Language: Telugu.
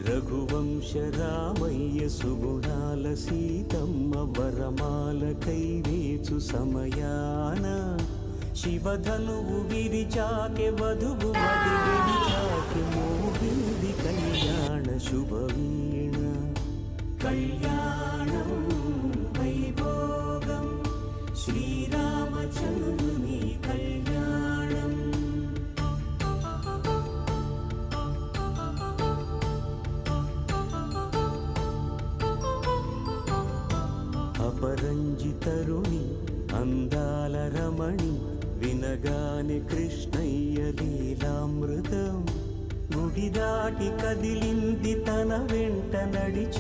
రఘువంశ రామయ్య సుగుణాల సీతమ్మ వరమాల కైవేచు సమయాన శివధనువు విరిచాకె వధువు మది విరిచాకె మోగింది కళ్యాణ శుభవీణ కళ్యాణం వైభోగం శ్రీరామచంద్రుని కళ్యాణం. అపరంజి తరుణి అందాల రమణి వినగానే కృష్ణయ్య లీలామృతం గుడి దాటి కదిలింది తన వెంట నడిచి